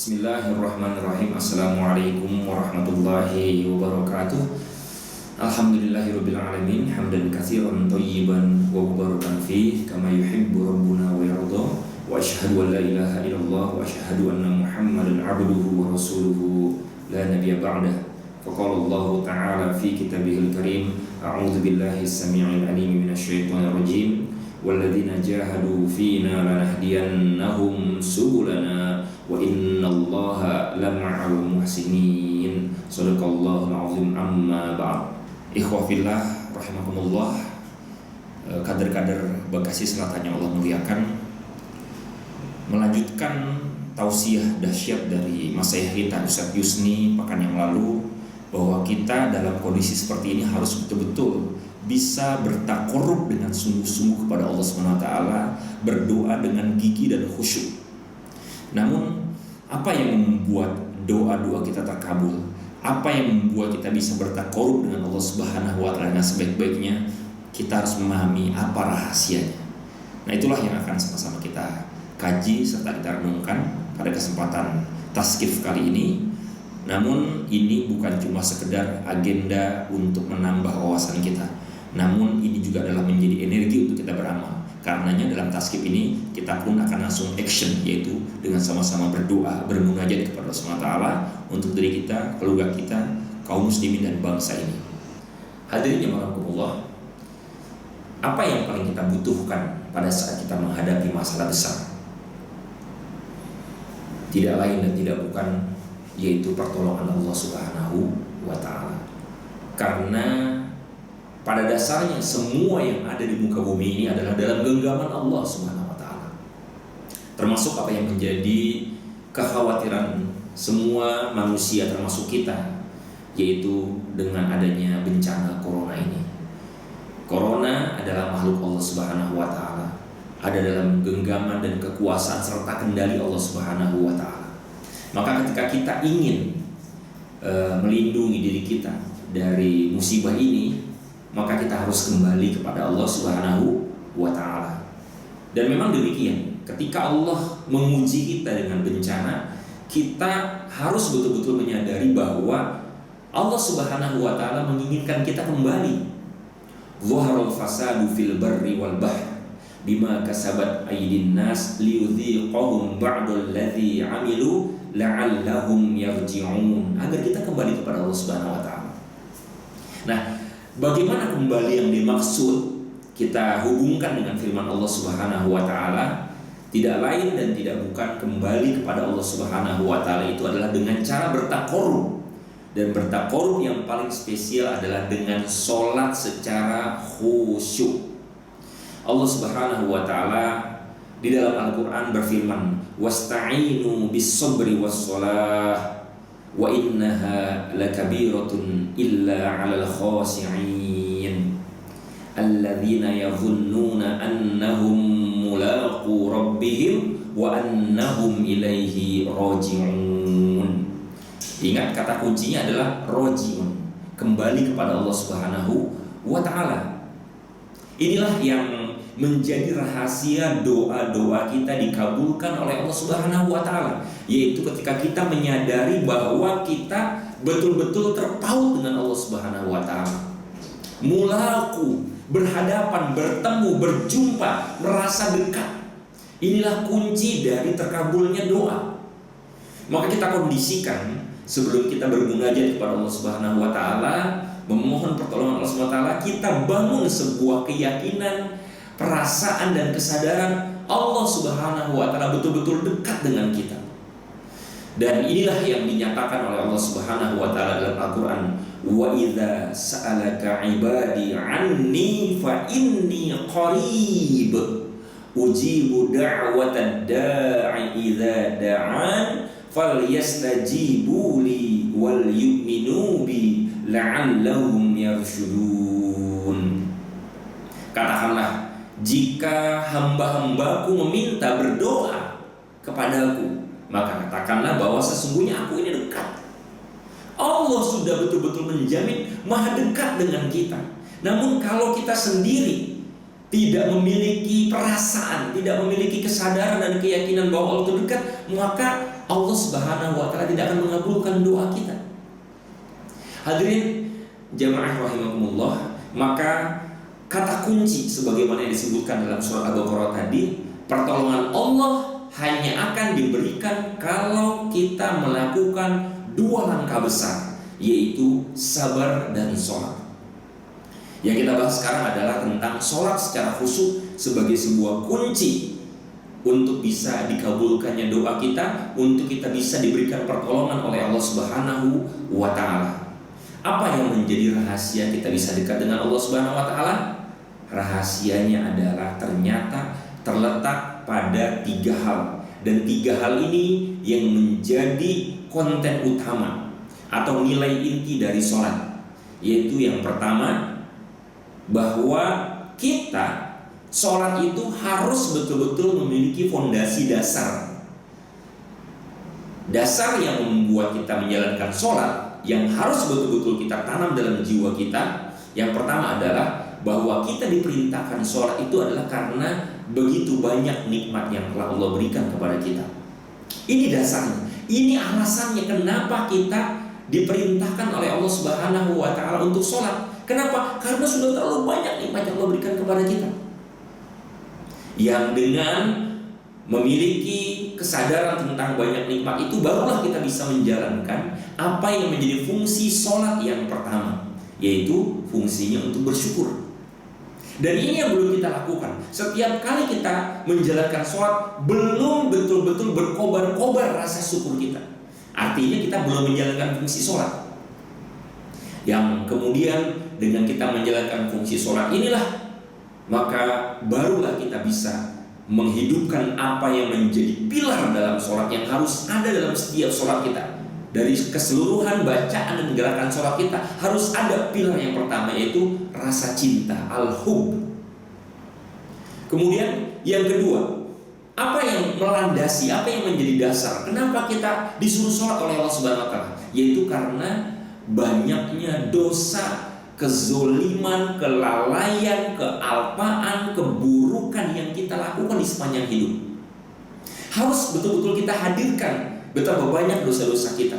Bismillahirrahmanirrahim. Assalamualaikum warahmatullahi wabarakatuh. Alhamdulillahirabbil alamin, hamdan katsiran thayyiban wa mubarakan fih kama yuhibbu rabbuna wa yarda. Wa asyhadu an la ilaha illallah wa asyhadu anna Muhammadan abduhu wa rasuluhu la nabiyya ba'dah. Faqala Allah ta'ala fi kitabihil karim, a'udzu billahi as-sami'il 'alim minasyaitonir rajim. Walladzina jahadu fina lanahdiyannahum subulana wa innallaha lama'al muhsinin. Shadaqallahul azim. Amma ba'd. Ikhwah fillah rahimakumullah. Kader-kader Bekasi Selatan yang Allah muliakan, melanjutkan tausiah dahsyat dari Masyayikh kita Ustadz Yusni pekan yang lalu, bahwa kita dalam kondisi seperti ini harus betul-betul bisa bertakorup dengan sungguh-sungguh kepada Allah SWT, berdoa dengan gigih dan khusyuk. Namun apa yang membuat doa-doa kita terkabul? Apa yang membuat kita bisa bertakorup dengan Allah Subhanahu wa Ta'ala dengan sebaik-baiknya? Kita harus memahami apa rahasianya. Nah, itulah yang akan sama-sama kita kaji serta kita renungkan pada kesempatan taskif kali ini. Namun ini bukan cuma sekedar agenda untuk menambah wawasan kita, namun ini juga adalah menjadi energi untuk kita beramal. Karenanya dalam taskif ini kita pun akan langsung action, yaitu dengan sama-sama berdoa, bermunajat kepada Allah SWT untuk diri kita, keluarga kita, kaum muslimin dan bangsa ini. Hadirin yang Allah, apa yang paling kita butuhkan pada saat kita menghadapi masalah besar? Tidak lain dan tidak bukan yaitu pertolongan Allah Subhanahu wa Ta'ala. Karena pada dasarnya semua yang ada di muka bumi ini adalah dalam genggaman Allah Subhanahu wa Ta'ala. Termasuk apa yang menjadi kekhawatiran semua manusia termasuk kita, yaitu dengan adanya bencana corona ini. Corona adalah makhluk Allah Subhanahu wa Ta'ala, ada dalam genggaman dan kekuasaan serta kendali Allah Subhanahu wa Ta'ala. Maka ketika kita ingin melindungi diri kita dari musibah ini, maka kita harus kembali kepada Allah Subhanahu wa Ta'ala. Dan memang demikian, ketika Allah menguji kita dengan bencana, kita harus betul-betul menyadari bahwa Allah Subhanahu wa Ta'ala menginginkan kita kembali. Zaharal fasadu fil barri wal bahr bima kasabat aydin nas liyudhiqahum ba'dal ladzi 'amilu la'allahum yarji'un, agar kita kembali kepada Allah Subhanahu wa Ta'ala. Nah, bagaimana kembali yang dimaksud? Kita hubungkan dengan firman Allah Subhanahu wa Ta'ala, tidak lain dan tidak bukan kembali kepada Allah Subhanahu wa Ta'ala itu adalah dengan cara bertakorup. Dan bertakorup yang paling spesial adalah dengan sholat secara khusyuk. Allah Subhanahu wa Ta'ala di dalam Al-Quran berfirman, wasta'inu bis-sabri was-salah wa innaha lakabiratun illa 'alal khashi'in alladzina yadhunnuna annahum mulaqu rabbihim wa annahum ilaihi raji'un. Ingat, kata kuncinya adalah raji'un, kembali kepada Allah Subhanahu wa Ta'ala. Inilah yang menjadi rahasia doa-doa kita dikabulkan oleh Allah Subhanahu wa Ta'ala, yaitu ketika kita menyadari bahwa kita betul-betul terpaut dengan Allah Subhanahu wa Ta'ala. Mulaku, berhadapan, bertemu, berjumpa, merasa dekat. Inilah kunci dari terkabulnya doa. Maka kita kondisikan sebelum kita bermunajat kepada Allah Subhanahu wa Ta'ala, memohon pertolongan Allah Subhanahu wa Ta'ala, kita bangun sebuah keyakinan, perasaan dan kesadaran Allah Subhanahu wa Ta'ala betul-betul dekat dengan kita. Dan inilah yang dinyatakan oleh Allah Subhanahu wa Ta'ala dalam Al-Quran, wa idza sa'alaka ibadi anni fa inni qarib ujibu da'watad da'i idza da'an falyastajibu li wal yu'minu bi la'allahum yarshudun. Katakanlah, jika hamba-hambaku meminta berdoa kepadaku, maka katakanlah bahwa sesungguhnya aku ini dekat. Allah sudah betul-betul menjamin maha dekat dengan kita. Namun kalau kita sendiri tidak memiliki perasaan, tidak memiliki kesadaran dan keyakinan bahwa Allah itu dekat, maka Allah Subhanahu wa taala tidak akan mengabulkan doa kita. Hadirin jamaah rahimakumullah, maka kata kunci sebagaimana yang disebutkan dalam surat Al-Baqarah tadi, pertolongan Allah hanya akan diberikan kalau kita melakukan dua langkah besar, yaitu sabar dan sholat. Yang kita bahas sekarang adalah tentang sholat secara khusyuk sebagai sebuah kunci untuk bisa dikabulkannya doa kita, untuk kita bisa diberikan pertolongan oleh Allah Subhanahu wa taala. Apa yang menjadi rahasia kita bisa dekat dengan Allah Subhanahu wa taala? Rahasianya adalah ternyata terletak pada 3 hal, dan 3 hal ini yang menjadi konten utama atau nilai inti dari sholat. Yaitu yang pertama, bahwa kita sholat itu harus betul-betul memiliki fondasi dasar. Dasar yang membuat kita menjalankan sholat, yang harus betul-betul kita tanam dalam jiwa kita. Yang pertama adalah bahwa kita diperintahkan sholat itu adalah karena begitu banyak nikmat yang telah Allah berikan kepada kita. Ini dasarnya, ini alasannya kenapa kita diperintahkan oleh Allah Subhanahu wa taala untuk sholat. Kenapa? Karena sudah terlalu banyak nikmat yang Allah berikan kepada kita. Yang dengan memiliki kesadaran tentang banyak nikmat itu, barulah kita bisa menjalankan apa yang menjadi fungsi sholat yang pertama, yaitu fungsinya untuk bersyukur. Dan ini yang belum kita lakukan. Setiap kali kita menjalankan sholat, belum betul-betul berkobar-kobar rasa syukur kita. Artinya kita belum menjalankan fungsi sholat. Yang kemudian dengan kita menjalankan fungsi sholat inilah, maka barulah kita bisa menghidupkan apa yang menjadi pilar dalam sholat yang harus ada dalam setiap sholat kita. Dari keseluruhan bacaan dan gerakan sholat kita harus ada pilar yang pertama, yaitu rasa cinta, al-hub. Kemudian yang kedua, apa yang melandasi, apa yang menjadi dasar kenapa kita disuruh sholat oleh Allah Subhanahu wa taala? Yaitu karena banyaknya dosa, kezoliman, kelalaian, kealpaan, keburukan yang kita lakukan di sepanjang hidup. Harus betul-betul kita hadirkan betapa banyak dosa-dosa kita,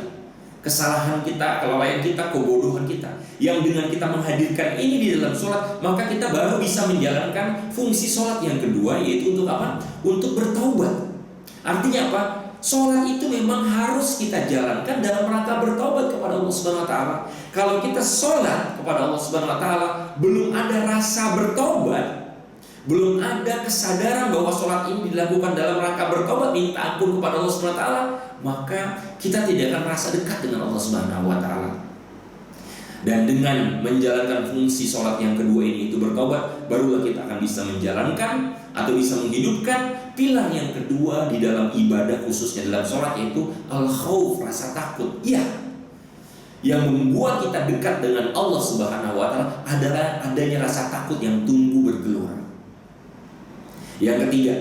kesalahan kita, kelalaian kita, kebodohan kita. Yang dengan kita menghadirkan ini di dalam sholat, maka kita baru bisa menjalankan fungsi sholat yang kedua, yaitu untuk apa? Untuk bertaubat. Artinya apa? Sholat itu memang harus kita jalankan dalam rangka bertobat kepada Allah Subhanahu wa taala. Kalau kita sholat kepada Allah Subhanahu wa taala belum ada rasa bertobat, belum ada kesadaran bahwa sholat ini dilakukan dalam rangka bertobat, minta ampun kepada Allah Subhanahu wa taala, maka kita tidak akan merasa dekat dengan Allah Subhanahu wa taala. Dan dengan menjalankan fungsi sholat yang kedua ini, itu bertobat, barulah kita akan bisa menjalankan atau bisa menghidupkan pilar yang kedua di dalam ibadah, khususnya dalam sholat, yaitu al-khauf, rasa takut. Ya, yang membuat kita dekat dengan Allah Subhanahu wa taala adalah adanya rasa takut yang tumbuh bergelora. Yang ketiga,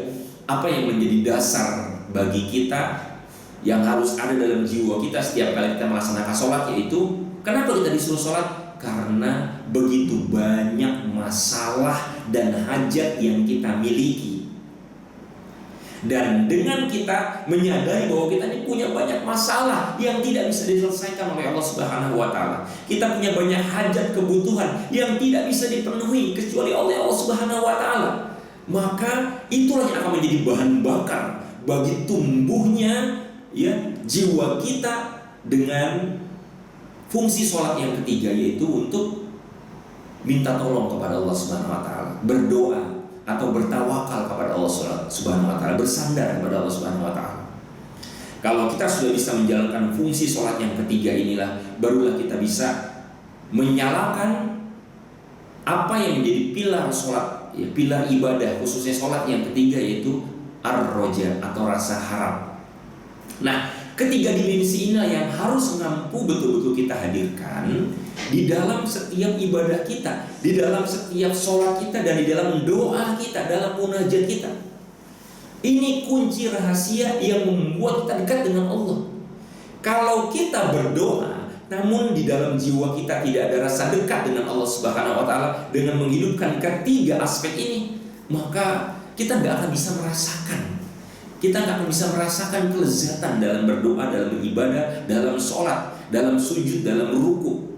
apa yang menjadi dasar bagi kita yang harus ada dalam jiwa kita setiap kali kita melaksanakan sholat, yaitu kenapa kita disuruh sholat? Karena begitu banyak masalah dan hajat yang kita miliki. Dan dengan kita menyadari bahwa kita ini punya banyak masalah yang tidak bisa diselesaikan oleh Allah Subhanahu wa taala. Kita punya banyak hajat, kebutuhan yang tidak bisa dipenuhi kecuali oleh Allah Subhanahu wa taala. Maka itulah yang akan menjadi bahan bakar bagi tumbuhnya jiwa kita dengan fungsi sholat yang ketiga, yaitu untuk minta tolong kepada Allah Subhanahu wa taala, berdoa atau bertawakal kepada Allah Subhanahu wa taala, bersandar kepada Allah Subhanahu wa taala. Kalau kita sudah bisa menjalankan fungsi sholat yang ketiga inilah, barulah kita bisa menyalakan apa yang menjadi pilar sholat, pilar ibadah, khususnya sholat yang ketiga, yaitu ar-roja atau rasa harap. Nah, ketiga dimensi inilah yang harus mampu betul-betul kita hadirkan di dalam setiap ibadah kita, di dalam setiap sholat kita, dan di dalam doa kita, dalam munajat kita. Ini kunci rahasia yang membuat kita dekat dengan Allah. Kalau kita berdoa, namun di dalam jiwa kita tidak ada rasa dekat dengan Allah Subhanahu wa taala dengan menghidupkan ketiga aspek ini, maka kita nggak akan bisa merasakan Kita nggak akan bisa merasakan kelezatan dalam berdoa, dalam beribadah, dalam sholat, dalam sujud, dalam ruku.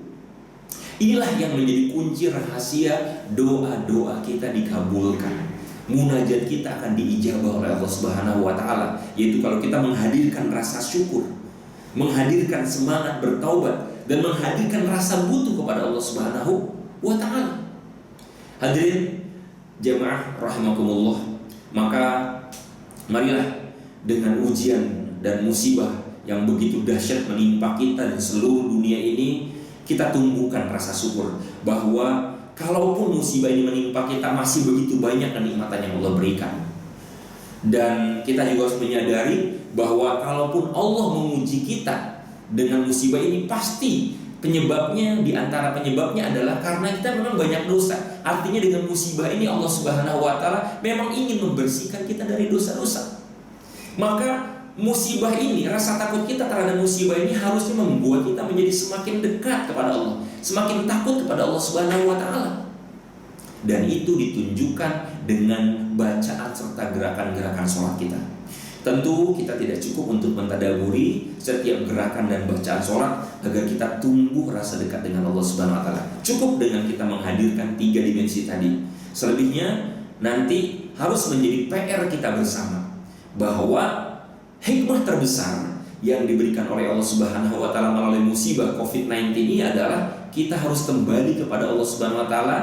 Inilah yang menjadi kunci rahasia doa-doa kita dikabulkan. Munajat kita akan diijabah oleh Allah Subhanahu wa Ta'ala, yaitu kalau kita menghadirkan rasa syukur, menghadirkan semangat bertaubat, dan menghadirkan rasa butuh kepada Allah Subhanahu wa Ta'ala. Hadirin jamaah rahimakumullah, maka marilah dengan ujian dan musibah yang begitu dahsyat menimpa kita dan seluruh dunia ini, kita tumbuhkan rasa syukur bahwa kalaupun musibah ini menimpa kita, masih begitu banyak kenikmatan yang Allah berikan. Dan kita juga harus menyadari bahwa kalaupun Allah menguji kita dengan musibah ini, pasti penyebabnya, di antara penyebabnya adalah karena kita memang banyak dosa. Artinya dengan musibah ini Allah Subhanahu wa Ta'ala memang ingin membersihkan kita dari dosa-dosa. Maka musibah ini, rasa takut kita terhadap musibah ini harusnya membuat kita menjadi semakin dekat kepada Allah, semakin takut kepada Allah Subhanahu wa Ta'ala. Dan itu ditunjukkan dengan bacaan serta gerakan-gerakan sholat kita. Tentu kita tidak cukup untuk mentadaburi setiap gerakan dan bacaan sholat agar kita tumbuh rasa dekat dengan Allah Subhanahu wa Ta'ala. Cukup dengan kita menghadirkan 3 dimensi tadi. Selebihnya nanti harus menjadi PR kita bersama, bahwa hikmah terbesar yang diberikan oleh Allah Subhanahu wa Ta'ala melalui musibah COVID-19 ini adalah kita harus kembali kepada Allah Subhanahu wa Ta'ala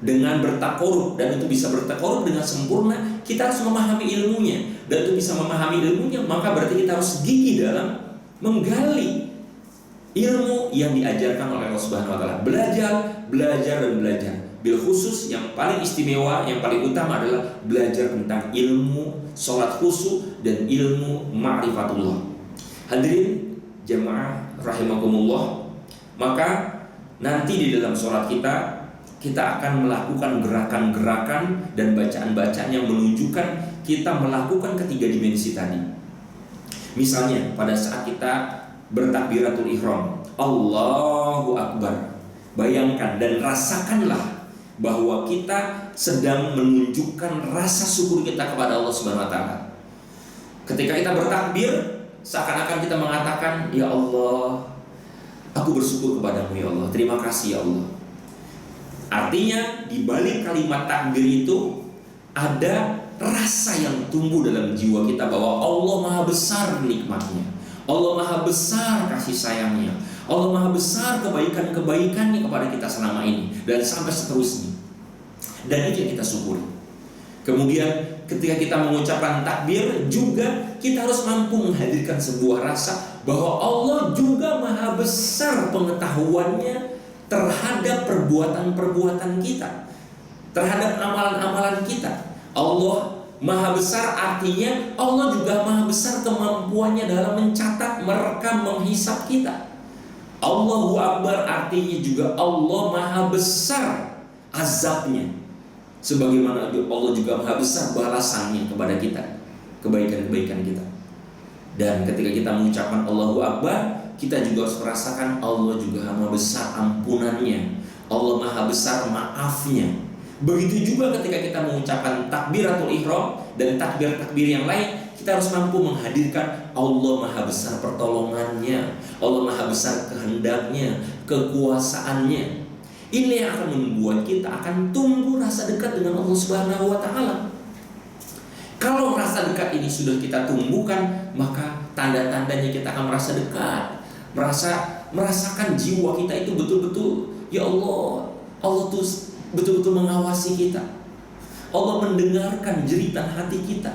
dengan bertakorup. Dan untuk bisa bertakorup dengan sempurna, kita harus memahami ilmunya. Dan untuk bisa memahami ilmunya, maka berarti kita harus gigih dalam menggali ilmu yang diajarkan oleh Allah Subhanahu wa Ta'ala. Belajar, dan belajar. Bil khusus yang paling istimewa, yang paling utama adalah belajar tentang ilmu sholat khusyuk dan ilmu ma'rifatullah. Hadirin jamaah rahimakumullah, maka nanti di dalam sholat kita akan melakukan gerakan-gerakan dan bacaan-bacaan yang menunjukkan kita melakukan ketiga dimensi tadi. Misalnya pada saat kita bertakbiratul ihram, Allahu Akbar, bayangkan dan rasakanlah bahwa kita sedang menunjukkan rasa syukur kita kepada Allah Subhanahu wa Ta'ala. Ketika kita bertakbir, seakan-akan kita mengatakan, ya Allah, aku bersyukur kepadamu ya Allah, terima kasih ya Allah. Artinya di balik kalimat takbir itu ada rasa yang tumbuh dalam jiwa kita bahwa Allah Maha Besar nikmatnya, Allah Maha Besar kasih sayangnya, Allah Maha Besar kebaikan-kebaikannya kepada kita selama ini dan sampai seterusnya. Dan itu yang kita syukuri. Kemudian ketika kita mengucapkan takbir juga kita harus mampu menghadirkan sebuah rasa bahwa Allah juga Maha Besar pengetahuannya terhadap perbuatan-perbuatan kita, terhadap amalan-amalan kita. Allah Maha Besar artinya Allah juga Maha Besar kemampuannya dalam mencatat, merekam, menghisap kita. Allahu Akbar artinya juga Allah Maha Besar azabnya, sebagaimana Allah juga Maha Besar balasannya kepada kita, kebaikan-kebaikan kita. Dan ketika kita mengucapkan Allahu Akbar, kita juga harus merasakan Allah juga Maha Besar ampunannya, Allah Maha Besar maafnya. Begitu juga ketika kita mengucapkan takbiratul ihram dan takbir-takbir yang lain, kita harus mampu menghadirkan Allah Maha Besar pertolongannya, Allah Maha Besar kehendaknya, kekuasaannya. Ini yang akan membuat kita akan tumbuh rasa dekat dengan Allah Subhanahu wa Ta'ala. Kalau rasa dekat ini sudah kita tumbuhkan, maka tanda-tandanya kita akan merasa dekat, merasakan jiwa kita itu betul-betul, ya Allah, Allah tuh betul-betul mengawasi kita. Allah mendengarkan jeritan hati kita.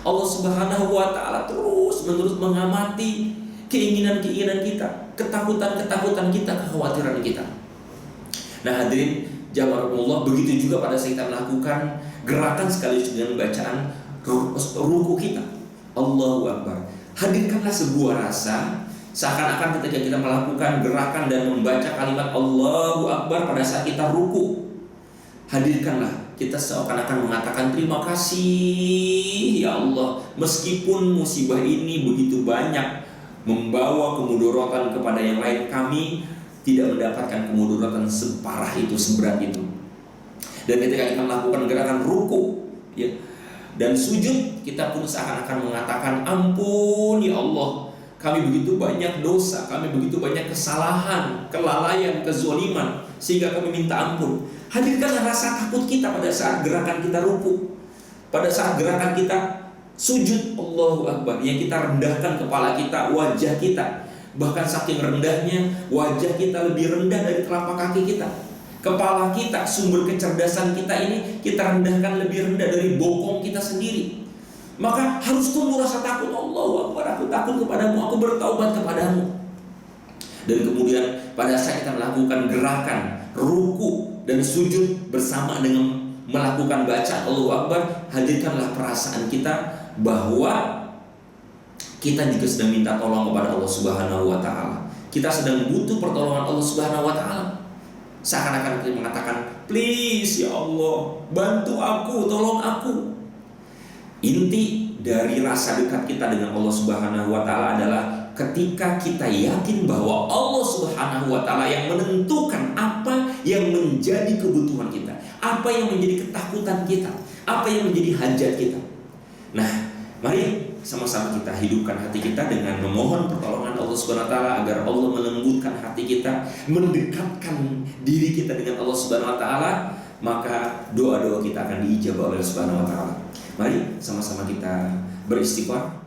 Allah Subhanahu wa Ta'ala terus-menerus mengamati keinginan-keinginan kita, ketakutan-ketakutan kita, kekhawatiran kita. Nah hadirin jamaah, begitu juga pada saat kita melakukan gerakan sekaligus dengan bacaan ruku kita, Allahu Akbar. Hadirkanlah sebuah rasa seakan-akan ketika kita melakukan gerakan dan membaca kalimat Allahu Akbar pada saat kita ruku, hadirkanlah kita seakan-akan mengatakan terima kasih ya Allah, meskipun musibah ini begitu banyak membawa kemudaratan kepada yang lain, kami tidak mendapatkan kemudaratan separah itu, seberat itu. Dan ketika kita melakukan gerakan ruku, ya, dan sujud, kita pun seakan-akan mengatakan, ampun ya Allah, kami begitu banyak dosa, kami begitu banyak kesalahan, kelalaian, kezaliman, sehingga kami minta ampun. Hadirkanlah rasa takut kita pada saat gerakan kita ruku, pada saat gerakan kita sujud, Allahu Akbar, yang kita rendahkan kepala kita, wajah kita. Bahkan saking rendahnya, wajah kita lebih rendah dari telapak kaki kita. Kepala kita, sumber kecerdasan kita ini kita rendahkan lebih rendah dari bokong kita sendiri. Maka harus tumbuh rasa takut. Allahu Akbar, aku takut kepadamu, aku bertaubat kepadamu. Dan kemudian pada saat kita melakukan gerakan ruku dan sujud bersama dengan melakukan bacaan Allahu Akbar, hadirkanlah perasaan kita bahwa kita juga sedang minta tolong kepada Allah Subhanahu wa Ta'ala. Kita sedang butuh pertolongan Allah Subhanahu wa Ta'ala. Seakan-akan kita mengatakan, please ya Allah, bantu aku, tolong aku. Inti dari rasa dekat kita dengan Allah Subhanahu wa Ta'ala adalah ketika kita yakin bahwa Allah Subhanahu wa Ta'ala yang menentukan apa yang menjadi kebutuhan kita, apa yang menjadi ketakutan kita, apa yang menjadi hajat kita. Nah, mari sama-sama kita hidupkan hati kita dengan memohon pertolongan Allah Subhanahu wa Ta'ala agar Allah melembutkan hati kita, mendekatkan diri kita dengan Allah Subhanahu wa Ta'ala, maka doa-doa kita akan diijabah oleh Allah Subhanahu wa Ta'ala. Mari sama-sama kita beristighfar.